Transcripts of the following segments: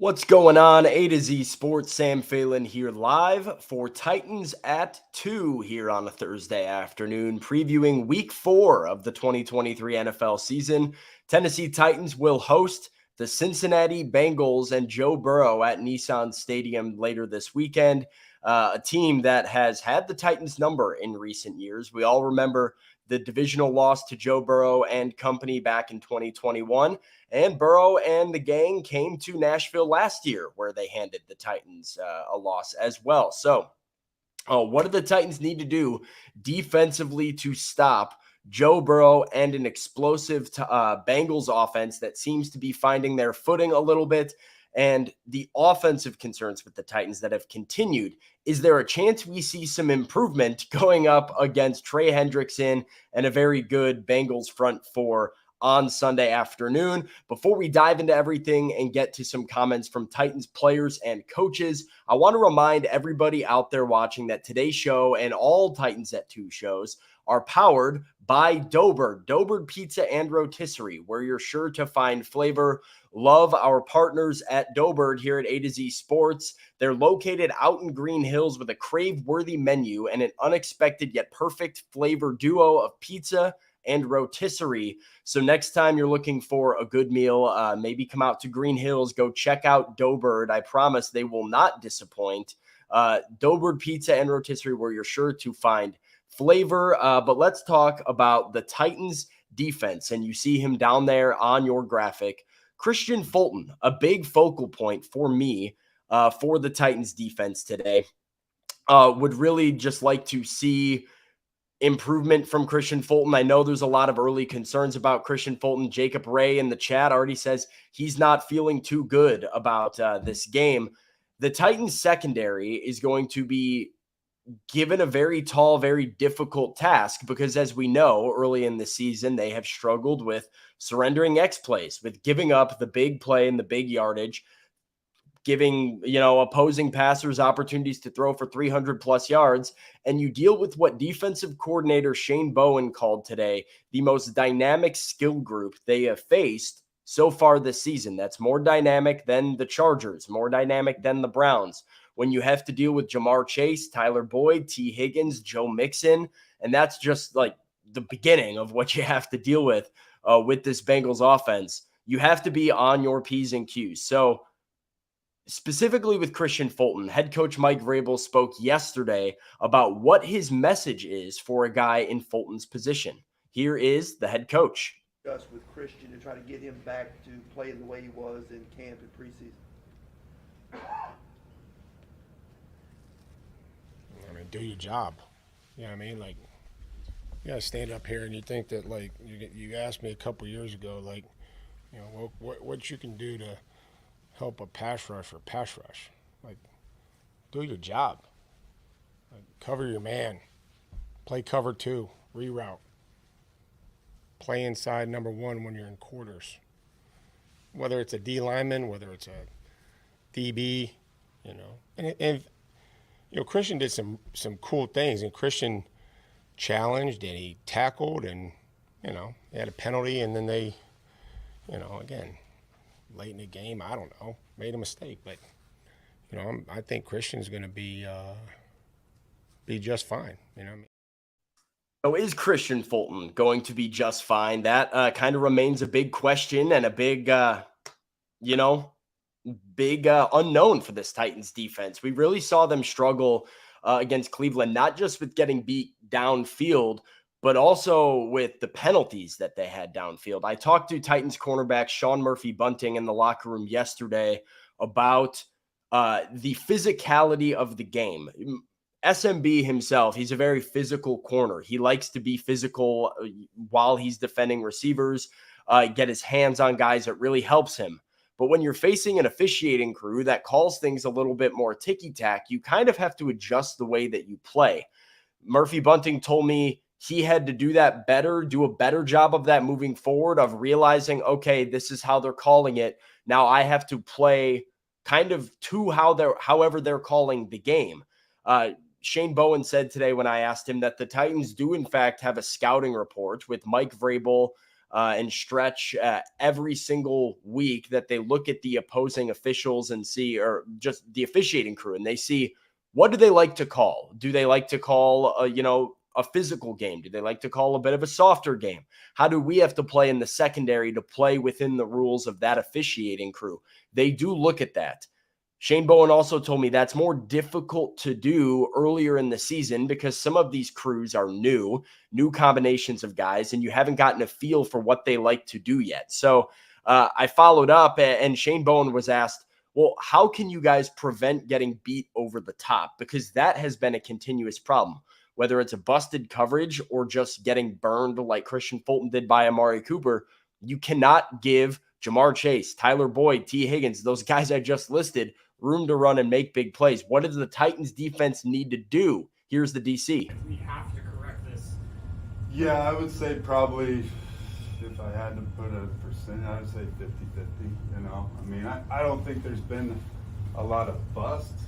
What's going on? A to Z Sports, Sam Phelan here live for Titans at 2 here on a Thursday afternoon, previewing week 4 of the 2023 NFL season. Tennessee Titans will host the Cincinnati Bengals and Joe Burrow at Nissan Stadium later this weekend. A team that has had the Titans number in recent years. We all remember the divisional loss to Joe Burrow and company back in 2021. And Burrow and the gang came to Nashville last year, where they handed the Titans a loss as well. So, what do the Titans need to do defensively to stop Joe Burrow and an explosive Bengals offense that seems to be finding their footing a little bit? And the offensive concerns with the Titans that have continued. Is there a chance we see some improvement going up against Trey Hendrickson and a very good Bengals front four on Sunday afternoon? Before we dive into everything and get to some comments from Titans players and coaches, I want to remind everybody out there watching that today's show and all Titans at 2 shows are powered by Doubird Pizza and Rotisserie, where you're sure to find flavor. Love our partners at Doubird here at A to Z Sports. They're located out in Green Hills with a crave-worthy menu and an unexpected yet perfect flavor duo of pizza and rotisserie. So next time you're looking for a good meal, maybe come out to Green Hills, go check out Doubird. I promise they will not disappoint. Doubird Pizza and Rotisserie, where you're sure to find flavor. But let's talk about the Titans defense. And you see him down there on your graphic. Christian Fulton, a big focal point for me for the Titans defense today. Would really just like to see improvement from Christian Fulton. I know there's a lot of early concerns about Christian Fulton. Jacob Ray in the chat already says he's not feeling too good about this game. The Titans secondary is going to be given a very tall, very difficult task because, as we know, early in the season, they have struggled with surrendering X plays, with giving up the big play and the big yardage, giving, opposing passers opportunities to throw for 300 plus yards. And you deal with what defensive coordinator Shane Bowen called today the most dynamic skill group they have faced so far this season. That's more dynamic than the Chargers, more dynamic than the Browns. When you have to deal with Jamar Chase, Tyler Boyd, T. Higgins, Joe Mixon, and that's just like the beginning of what you have to deal with this Bengals offense. You have to be on your P's and Q's. So specifically with Christian Fulton, head coach Mike Vrabel spoke yesterday about what his message is for a guy in Fulton's position. Here is the head coach. With Christian to try to get him back to playing the way he was in camp and preseason. I mean, do your job. You know what I mean? Like, you got to stand up here and you think that, like, you asked me a couple years ago, like, what you can do to help a pass rush or pass rush. Like, do your job. Like, cover your man. Play cover 2. Reroute. Play inside number 1 when you're in quarters. Whether it's a D lineman, whether it's a DB, And Christian did some cool things. And Christian challenged and he tackled and, they had a penalty and then they, again, late in the game, I don't know, made a mistake. But, I think Christian's going to be just fine, So is Christian Fulton going to be just fine? That kind of remains a big question and a big, unknown for this Titans defense. We really saw them struggle against Cleveland, not just with getting beat downfield, but also with the penalties that they had downfield. I talked to Titans cornerback Sean Murphy-Bunting in the locker room yesterday about the physicality of the game. SMB himself, he's a very physical corner. He likes to be physical while he's defending receivers, get his hands on guys. It really helps him. But when you're facing an officiating crew that calls things a little bit more ticky-tack, you kind of have to adjust the way that you play. Murphy Bunting told me he had to do that better, do a better job of that moving forward, of realizing, okay, this is how they're calling it. Now I have to play kind of to however they're calling the game. Shane Bowen said today when I asked him that the Titans do in fact have a scouting report with Mike Vrabel and stretch every single week that they look at the opposing officials and see, or just the officiating crew, and they see, what do they like to call? Do they like to call, a physical game? Do they like to call a bit of a softer game? How do we have to play in the secondary to play within the rules of that officiating crew? They do look at that. Shane Bowen also told me that's more difficult to do earlier in the season because some of these crews are new combinations of guys, and you haven't gotten a feel for what they like to do yet. So I followed up, and Shane Bowen was asked, well, how can you guys prevent getting beat over the top? Because that has been a continuous problem, whether it's a busted coverage or just getting burned like Christian Fulton did by Amari Cooper. You cannot give Jamar Chase, Tyler Boyd, T. Higgins, those guys I just listed, room to run and make big plays. What does the Titans defense need to do? Here's the DC. We have to correct this. Yeah, I would say probably, if I had to put a percent, I would say 50-50, you know. I mean, I don't think there's been a lot of busts,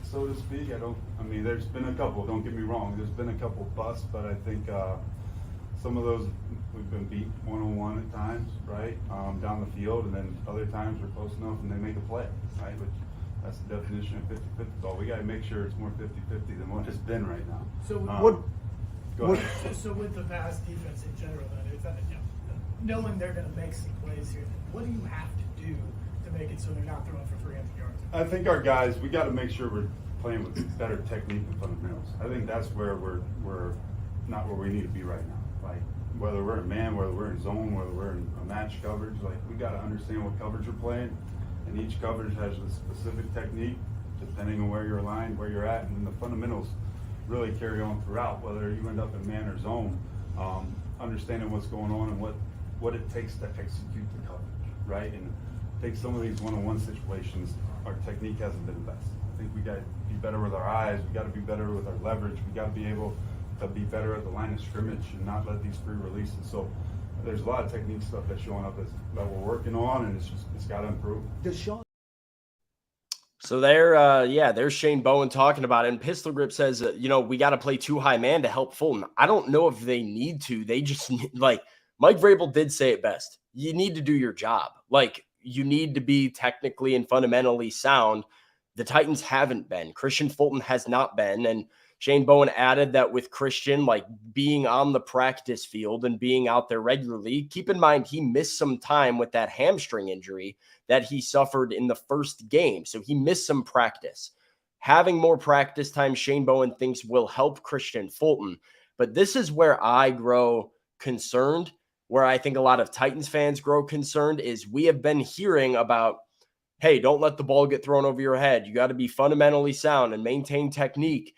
so to speak. There's been a couple, don't get me wrong. There's been a couple busts, but I think some of those we've been beat one-on-one at times, right, down the field, and then other times we're close enough and they make a play, right? Which that's the definition of 50-50 ball. We got to make sure it's more 50-50 than what it's been right now. So Go ahead. So with the pass defense in general, then, is that, knowing they're going to make some plays here, what do you have to do to make it so they're not throwing for 300 yards? I think our guys, we got to make sure we're playing with better technique and fundamentals. I think that's where we're not where we need to be right now. Like, whether we're in man, whether we're in zone, whether we're in a match coverage, like, we got to understand what coverage we're playing, and each coverage has a specific technique depending on where you're aligned, where you're at, and the fundamentals really carry on throughout, whether you end up in man or zone. Understanding what's going on and what it takes to execute the coverage, right? And I think some of these one-on-one situations, our technique hasn't been the best. I think we got to be better with our eyes. We got to be better with our leverage. We got to be able to be better at the line of scrimmage and not let these free releases. So there's a lot of technique stuff that's showing up that we're working on, and it's got to improve. So there's Shane Bowen talking about it. And Pistol Grip says, we got to play too high man to help Fulton. I don't know if they need to. They just, like, Mike Vrabel did say it best. You need to do your job. Like, you need to be technically and fundamentally sound. The Titans haven't been. Christian Fulton has not been. And Shane Bowen added that with Christian, like, being on the practice field and being out there regularly, keep in mind he missed some time with that hamstring injury that he suffered in the first game. So he missed some practice. Having more practice time, Shane Bowen thinks, will help Christian Fulton. But this is where I grow concerned, where I think a lot of Titans fans grow concerned, is we have been hearing about, hey, don't let the ball get thrown over your head. You got to be fundamentally sound and maintain technique.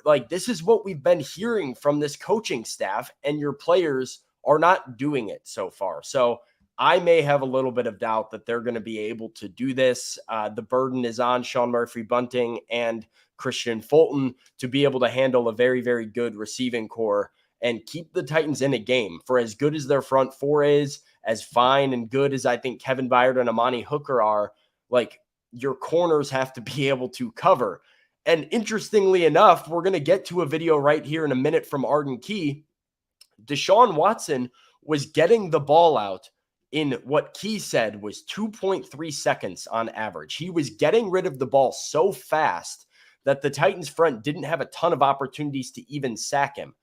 Like, this is what we've been hearing from this coaching staff, and your players are not doing it so far. So I may have a little bit of doubt that they're going to be able to do this. The burden is on Sean Murphy-Bunting and Christian Fulton to be able to handle a very, very good receiving core and keep the Titans in a game. For as good as their front four is, as fine and good as I think Kevin Byard and Amani Hooker are, like, your corners have to be able to cover. And interestingly enough, we're going to get to a video right here in a minute from Arden Key. Deshaun Watson was getting the ball out in what Key said was 2.3 seconds on average. He was getting rid of the ball so fast that the Titans front didn't have a ton of opportunities to even sack him.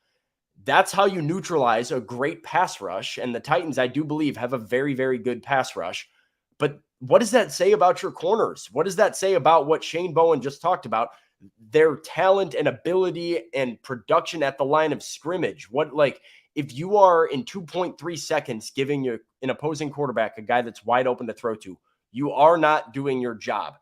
That's how you neutralize a great pass rush. And the Titans, I do believe, have a very, very good pass rush. But what does that say about your corners? What does that say about what Shane Bowen just talked about? Their talent and ability and production at the line of scrimmage. If you are in 2.3 seconds giving an opposing quarterback, a guy that's wide open to throw to, you are not doing your job.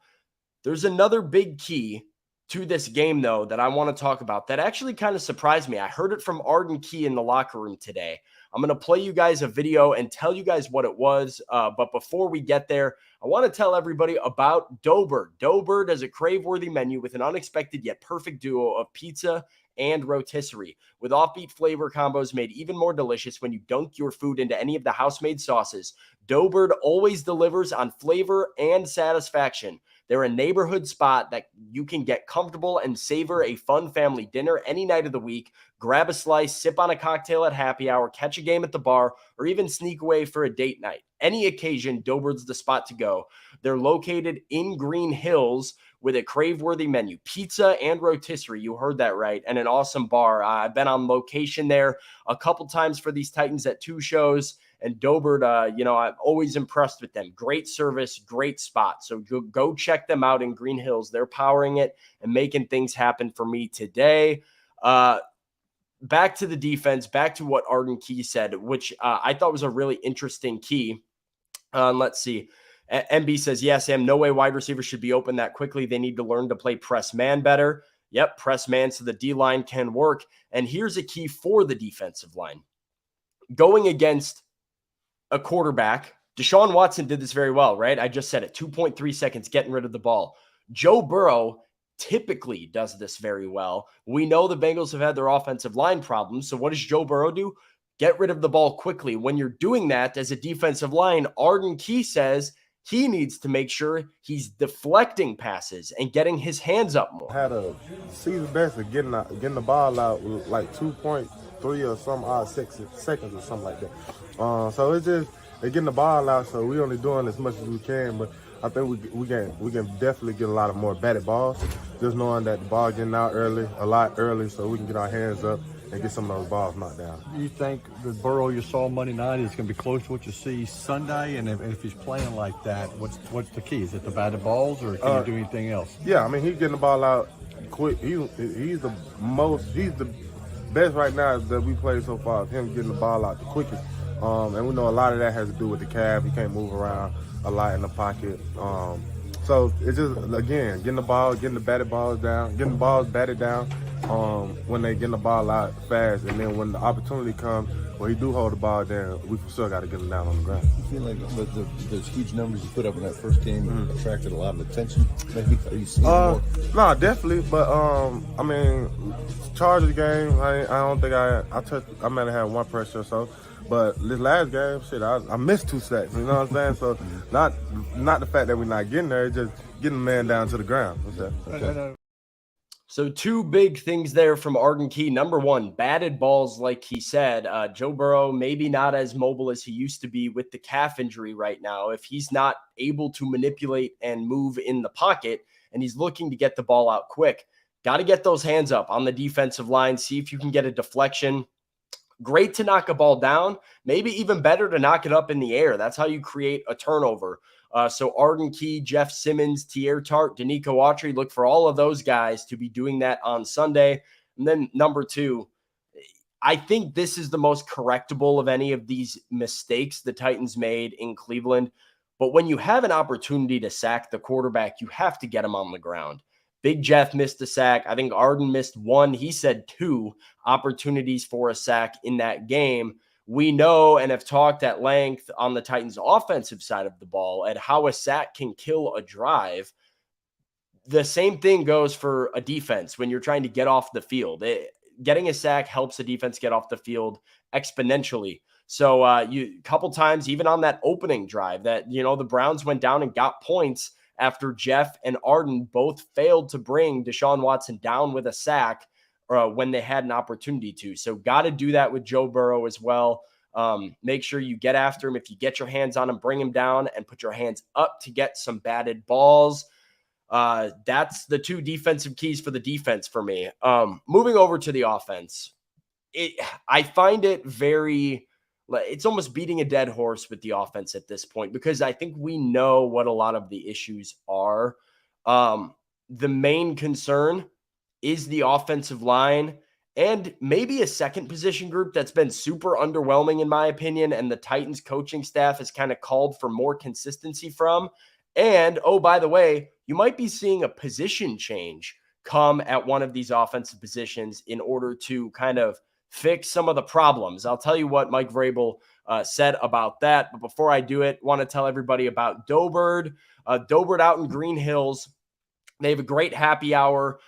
There's another big key to this game, though, that I want to talk about that actually kind of surprised me. I heard it from Arden Key in the locker room today. I'm going to play you guys a video and tell you guys what it was. But before we get there, I want to tell everybody about Doughbird. Doughbird is a crave-worthy menu with an unexpected yet perfect duo of pizza and rotisserie, with offbeat flavor combos made even more delicious when you dunk your food into any of the house-made sauces. Dobert always delivers on flavor and satisfaction. They're a neighborhood spot that you can get comfortable and savor a fun family dinner any night of the week. Grab a slice, sip on a cocktail at happy hour, catch a game at the bar, or even sneak away for a date night. Any occasion, Dobert's the spot to go. They're located in Green Hills with a crave-worthy menu, pizza and rotisserie. You heard that right, and an awesome bar. I've been on location there a couple times for these Titans at 2 shows. And Dobert, I'm always impressed with them. Great service, great spot. So go check them out in Green Hills. They're powering it and making things happen for me today. Back to the defense, back to what Arden Key said, which I thought was a really interesting key. Let's see. MB says, yeah, Sam, no way wide receivers should be open that quickly. They need to learn to play press man better. Yep, press man so the D-line can work. And here's a key for the defensive line. Going against a quarterback, Deshaun Watson did this very well, right? I just said it, 2.3 seconds getting rid of the ball. Joe Burrow typically does this very well. We know the Bengals have had their offensive line problems. So what does Joe Burrow do? Get rid of the ball quickly. When you're doing that as a defensive line, Arden Key says he needs to make sure he's deflecting passes and getting his hands up more. Had a season best of getting the ball out with like 2.3 or some odd seconds or something like that. So it's just they're getting the ball out, so we're only doing as much as we can. But I think we can definitely get a lot of more batted balls, just knowing that the ball getting out a lot early, so we can get our hands up and get some of those balls knocked down. You think the Burrow you saw Monday night is going to be close to what you see Sunday? And if he's playing like that, what's the key? Is it the batted balls, or can you do anything else? Yeah, I mean, he's getting the ball out quick. He's the best right now that we played so far. Him getting the ball out the quickest. And we know a lot of that has to do with the calf. He can't move around a lot in the pocket. So it's just, again, getting the ball, getting the batted balls down, getting the balls batted down when they getting the ball out fast. And then when the opportunity comes where he do hold the ball down, we still got to get him down on the ground. You feel like those huge numbers you put up in that first game attracted a lot of attention? Maybe are you seeing more? No, definitely. But, I mean, Chargers game, I don't think I might have had one pressure or so. But this last game, I missed 2 sacks. You know what I'm saying? So not the fact that we're not getting there, it's just getting the man down to the ground. Okay. So 2 big things there from Arden Key. Number 1, batted balls, like he said. Joe Burrow maybe not as mobile as he used to be with the calf injury right now. If he's not able to manipulate and move in the pocket and he's looking to get the ball out quick, got to get those hands up on the defensive line, see if you can get a deflection. Great to knock a ball down, maybe even better to knock it up in the air. That's how you create a turnover. So Arden Key, Jeff Simmons, Tier Tart, Danico Autry, look for all of those guys to be doing that on Sunday. And then number 2, I think this is the most correctable of any of these mistakes the Titans made in Cleveland. But when you have an opportunity to sack the quarterback, you have to get him on the ground. Big Jeff missed a sack. I think Arden missed 1. He said 2 opportunities for a sack in that game. We know and have talked at length on the Titans' offensive side of the ball at how a sack can kill a drive. The same thing goes for a defense when you're trying to get off the field. Getting a sack helps the defense get off the field exponentially. So a couple times, even on that opening drive, that the Browns went down and got points after Jeff and Arden both failed to bring Deshaun Watson down with a sack when they had an opportunity to. So got to do that with Joe Burrow as well. Make sure you get after him. If you get your hands on him, bring him down and put your hands up to get some batted balls. That's the 2 defensive keys for the defense for me. Moving over to the offense, I find it it's almost beating a dead horse with the offense at this point, because I think we know what a lot of the issues are. The main concern is the offensive line and maybe a second position group that's been super underwhelming in my opinion, and the Titans coaching staff has kind of called for more consistency from. And, oh, by the way, you might be seeing a position change come at one of these offensive positions in order to kind of fix some of the problems. I'll tell you what Mike Vrabel said about that. But before I do it, want to tell everybody about Dobert. Dobert out in Green Hills. They have a great happy hour.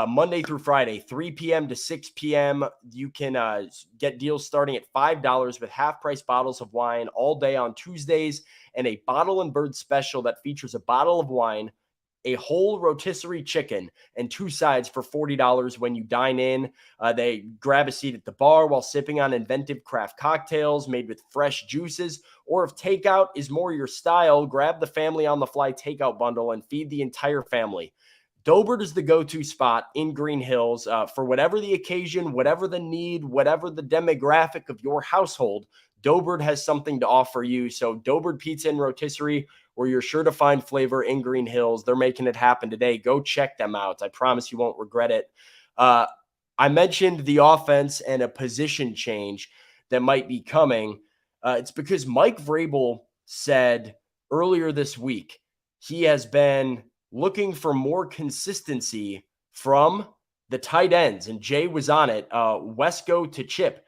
Monday through Friday, 3 p.m. to 6 p.m. You can get deals starting at $5 with half-price bottles of wine all day on Tuesdays, and a Bottle and Bird special that features a bottle of wine, a whole rotisserie chicken, and 2 sides for $40 when you dine in. They grab a seat at the bar while sipping on inventive craft cocktails made with fresh juices. Or if takeout is more your style, grab the family on the fly takeout bundle and feed the entire family. Dobert is the go-to spot in Green Hills for whatever the occasion, whatever the need, whatever the demographic of your household. Dobert has something to offer you. So Dobert Pizza and Rotisserie, where you're sure to find flavor in Green Hills. They're making it happen today. Go check them out. I promise you won't regret it. I mentioned the offense and a position change that might be coming. It's because Mike Vrabel said earlier this week he has been looking for more consistency from the tight ends, and Jay was on it, Wesco to Chip.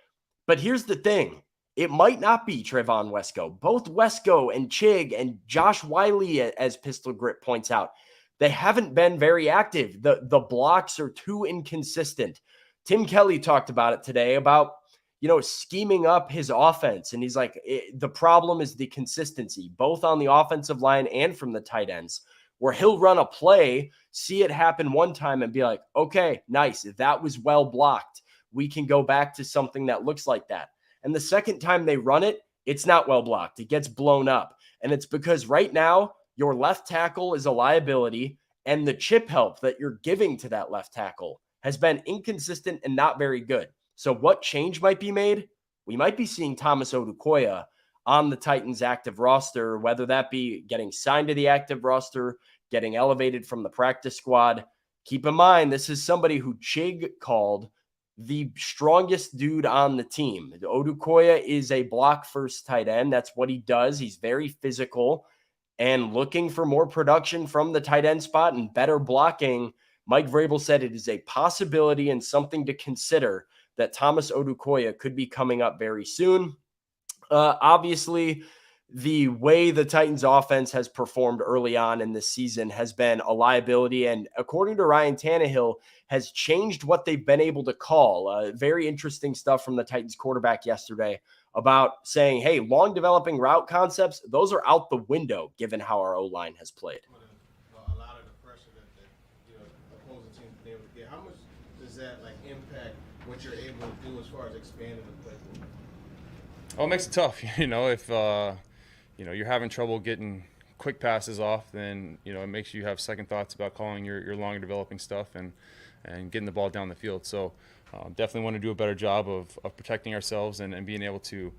But here's the thing. It might not be Trevon Wesco. Both Wesco and Chig and Josh Wiley, as Pistol Grip points out, they haven't been very active. The blocks are too inconsistent. Tim Kelly talked about it today about, scheming up his offense. And he's like, the problem is the consistency, both on the offensive line and from the tight ends, where he'll run a play, see it happen one time and be like, okay, nice. That was well blocked. We can go back to something that looks like that. And the second time they run it, it's not well blocked. It gets blown up. And it's because right now your left tackle is a liability, and the chip help that you're giving to that left tackle has been inconsistent and not very good. So what change might be made? We might be seeing Thomas Odukoya on the Titans active roster, whether that be getting signed to the active roster, getting elevated from the practice squad. Keep in mind, this is somebody who Chig called the strongest dude on the team. Odukoya is a block first tight end. That's what he does. He's very physical and looking for more production from the tight end spot and better blocking. Mike Vrabel said it is a possibility and something to consider that Thomas Odukoya could be coming up very soon. Obviously, the way the Titans offense has performed early on in this season has been a liability. And according to Ryan Tannehill, has changed what they've been able to call. Very interesting stuff from the Titans quarterback yesterday about saying, hey, long developing route concepts, those are out the window given how our O-line has played. A lot of the pressure that opposing teams been able to get, how much does that impact what you're able to do as far as expanding the playbook? Oh, it makes it tough. If you're having trouble getting quick passes off, then it makes you have second thoughts about calling your longer developing stuff and getting the ball down the field. So definitely want to do a better job of protecting ourselves and being able to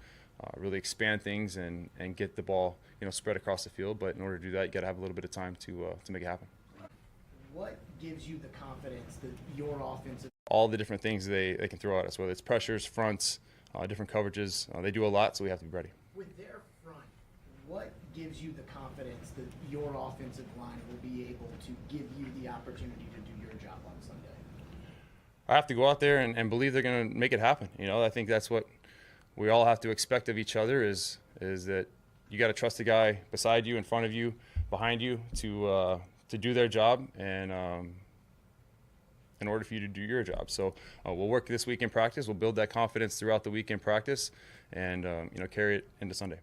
really expand things and get the ball spread across the field. But in order to do that, you got to have a little bit of time to make it happen. What gives you the confidence that your offensive? All the different things they can throw at us, whether it's pressures, fronts, different coverages. They do a lot, so we have to be ready. With their front, what gives you the confidence that your offensive line will be able to give you the opportunity to do your job on Sunday? I have to go out there and believe they're going to make it happen. I think that's what we all have to expect of each other is that you got to trust the guy beside you, in front of you, behind you to do their job and in order for you to do your job. So we'll work this week in practice. We'll build that confidence throughout the week in practice and carry it into Sunday.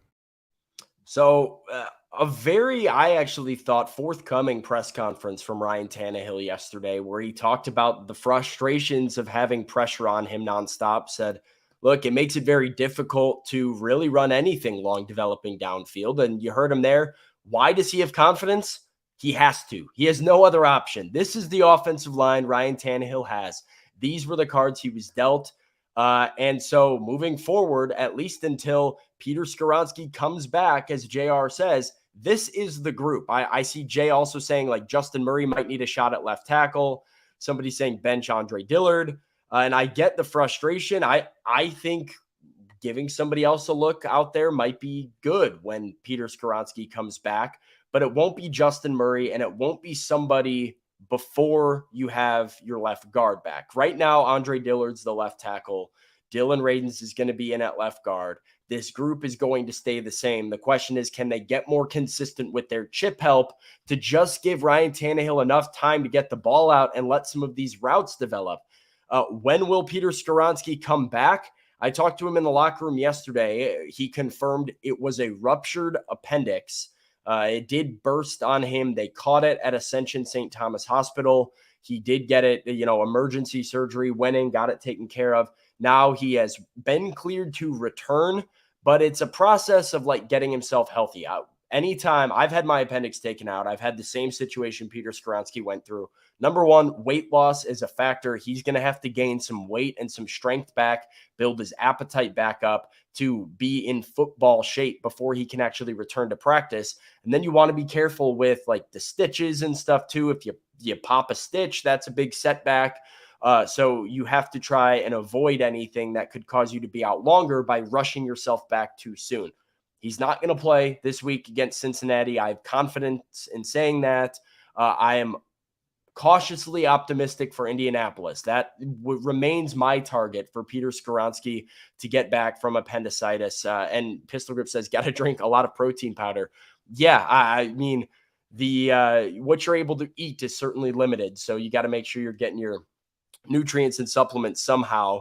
So I actually thought, forthcoming press conference from Ryan Tannehill yesterday, where he talked about the frustrations of having pressure on him nonstop, said, look, it makes it very difficult to really run anything long developing downfield. And you heard him there. Why does he have confidence? He has to. He has no other option. This is the offensive line Ryan Tannehill has. These were the cards he was dealt. And so moving forward, at least until Peter Skoronski comes back, as JR says, this is the group. I see Jay also saying Justin Murray might need a shot at left tackle. Somebody saying bench Andre Dillard. And I get the frustration. I think giving somebody else a look out there might be good when Peter Skoronski comes back. But it won't be Justin Murray, and it won't be somebody before you have your left guard back. Right now, Andre Dillard's the left tackle. Dylan Radins is going to be in at left guard. This group is going to stay the same. The question is, can they get more consistent with their chip help to just give Ryan Tannehill enough time to get the ball out and let some of these routes develop? When will Peter Skoronski come back? I talked to him in the locker room yesterday. He confirmed it was a ruptured appendix. It did burst on him. They caught it at Ascension St. Thomas Hospital. He did get it, emergency surgery, went in, got it taken care of. Now he has been cleared to return, but it's a process of like getting himself healthy out. Anytime I've had my appendix taken out, I've had the same situation Peter Skoronski went through. Number one, weight loss is a factor. He's going to have to gain some weight and some strength back, build his appetite back up to be in football shape before he can actually return to practice. And then you want to be careful with like the stitches and stuff too. If you pop a stitch, that's a big setback. So you have to try and avoid anything that could cause you to be out longer by rushing yourself back too soon. He's not going to play this week against Cincinnati. I have confidence in saying that. I am cautiously optimistic for Indianapolis. That remains my target for Peter Skoronski to get back from appendicitis. And Pistol Grip says, got to drink a lot of protein powder. Yeah, I mean, what you're able to eat is certainly limited. So you got to make sure you're getting your nutrients and supplements somehow.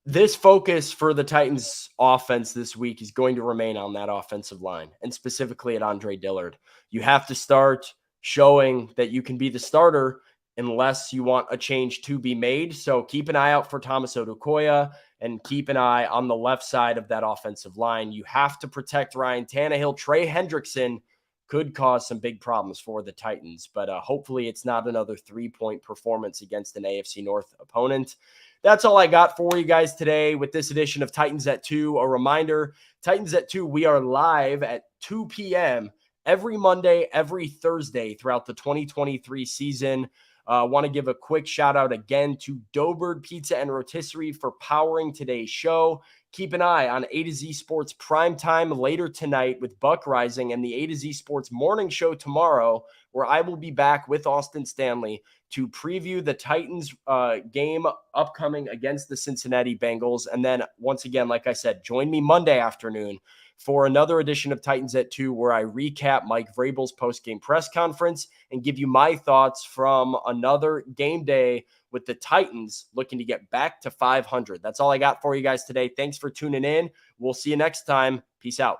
This focus for the Titans offense this week is going to remain on that offensive line and specifically at Andre Dillard. You have to start showing that you can be the starter unless you want a change to be made. So keep an eye out for Thomas Odukoya and keep an eye on the left side of that offensive line. You have to protect Ryan Tannehill. Trey Hendrickson could cause some big problems for the Titans, but hopefully it's not another 3-point performance against an AFC North opponent. That's all I got for you guys today with this edition of Titans at 2. A reminder, Titans at 2, we are live at 2 p.m. every Monday, every Thursday throughout the 2023 season. I want to give a quick shout out again to Doughbird Pizza and Rotisserie for powering today's show. Keep an eye on A to Z Sports Primetime later tonight with Buck Rising and the A to Z Sports Morning Show tomorrow, where I will be back with Austin Stanley to preview the Titans game upcoming against the Cincinnati Bengals. And then once again, like I said, join me Monday afternoon for another edition of Titans at 2, where I recap Mike Vrabel's post-game press conference and give you my thoughts from another game day with the Titans looking to get back to 500. That's all I got for you guys today. Thanks for tuning in. We'll see you next time. Peace out.